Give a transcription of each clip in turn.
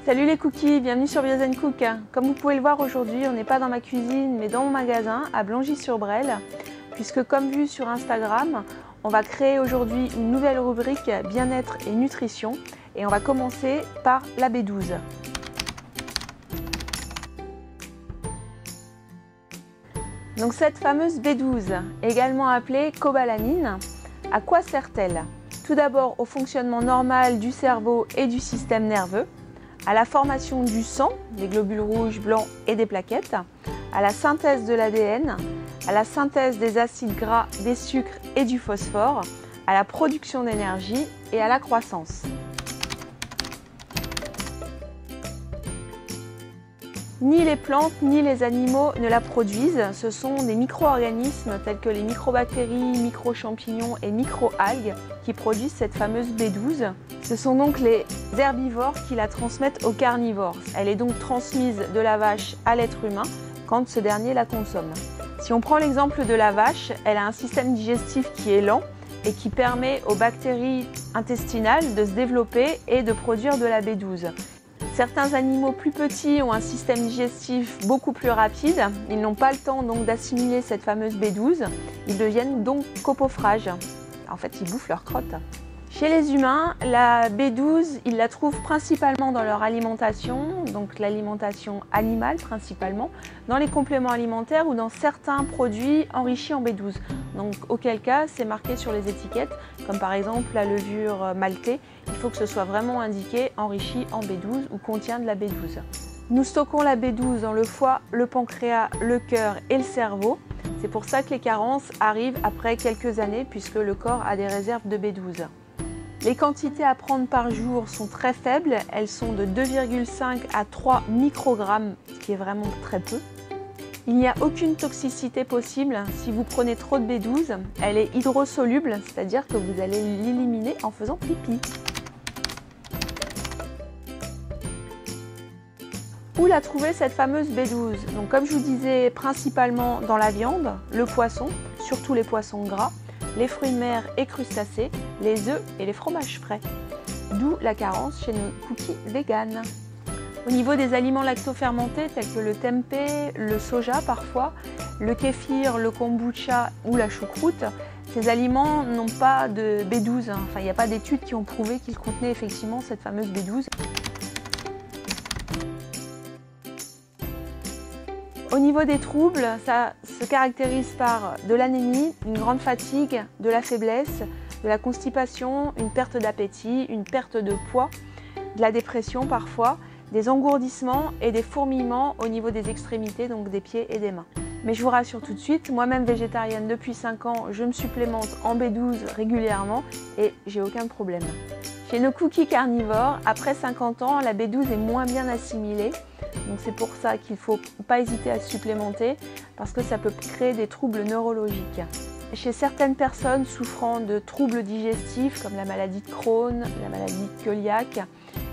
Salut les cookies, bienvenue sur Biozen Cook. Comme vous pouvez le voir aujourd'hui, on n'est pas dans ma cuisine mais dans mon magasin à Blangy-sur-Brel, puisque comme vu sur Instagram, on va créer aujourd'hui une nouvelle rubrique bien-être et nutrition et on va commencer par la B12. Donc cette fameuse B12, également appelée cobalamine, à quoi sert-elle? Tout d'abord au fonctionnement normal du cerveau et du système nerveux, à la formation du sang, des globules rouges, blancs et des plaquettes, à la synthèse de l'ADN, à la synthèse des acides gras, des sucres et du phosphore, à la production d'énergie et à la croissance. Ni les plantes ni les animaux ne la produisent, ce sont des micro-organismes tels que les microbactéries, micro-champignons et micro-algues qui produisent cette fameuse B12. Ce sont donc les herbivores qui la transmettent aux carnivores. Elle est donc transmise de la vache à l'être humain quand ce dernier la consomme. Si on prend l'exemple de la vache, elle a un système digestif qui est lent et qui permet aux bactéries intestinales de se développer et de produire de la B12. Certains animaux plus petits ont un système digestif beaucoup plus rapide. Ils n'ont pas le temps donc d'assimiler cette fameuse B12. Ils deviennent donc copophrages. En fait, ils bouffent leur crotte. Chez les humains, la B12, ils la trouvent principalement dans leur alimentation, donc l'alimentation animale principalement, dans les compléments alimentaires ou dans certains produits enrichis en B12. Donc auquel cas, c'est marqué sur les étiquettes, comme par exemple la levure maltée. Il faut que ce soit vraiment indiqué enrichi en B12 ou contient de la B12. Nous stockons la B12 dans le foie, le pancréas, le cœur et le cerveau. C'est pour ça que les carences arrivent après quelques années puisque le corps a des réserves de B12. Les quantités à prendre par jour sont très faibles, elles sont de 2,5 à 3 microgrammes, ce qui est vraiment très peu. Il n'y a aucune toxicité possible si vous prenez trop de B12, elle est hydrosoluble, c'est-à-dire que vous allez l'éliminer en faisant pipi. Où la trouver cette fameuse B12? Donc comme je vous disais, principalement dans la viande, le poisson, surtout les poissons gras, les fruits de mer et crustacés, les œufs et les fromages frais. D'où la carence chez nos cookies véganes. Au niveau des aliments lactofermentés tels que le tempeh, le soja parfois, le kéfir, le kombucha ou la choucroute, ces aliments n'ont pas de B12. Enfin, il n'y a pas d'études qui ont prouvé qu'ils contenaient effectivement cette fameuse B12. Au niveau des troubles, ça se caractérise par de l'anémie, une grande fatigue, de la faiblesse, de la constipation, une perte d'appétit, une perte de poids, de la dépression parfois, des engourdissements et des fourmillements au niveau des extrémités, donc des pieds et des mains. Mais je vous rassure tout de suite, moi-même végétarienne depuis 5 ans, je me supplémente en B12 régulièrement et j'ai aucun problème. Chez nos cookies carnivores, après 50 ans, la B12 est moins bien assimilée. Donc c'est pour ça qu'il ne faut pas hésiter à se supplémenter parce que ça peut créer des troubles neurologiques. Chez certaines personnes souffrant de troubles digestifs comme la maladie de Crohn, la maladie cœliaque,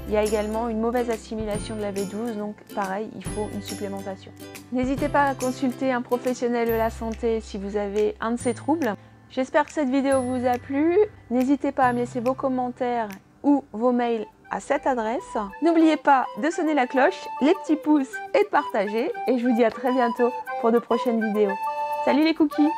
il y a également une mauvaise assimilation de la B12, donc pareil, il faut une supplémentation. N'hésitez pas à consulter un professionnel de la santé si vous avez un de ces troubles. J'espère que cette vidéo vous a plu. N'hésitez pas à me laisser vos commentaires ou vos mails à cette adresse. N'oubliez pas de sonner la cloche, les petits pouces et de partager. Et je vous dis à très bientôt pour de prochaines vidéos. Salut les cookies!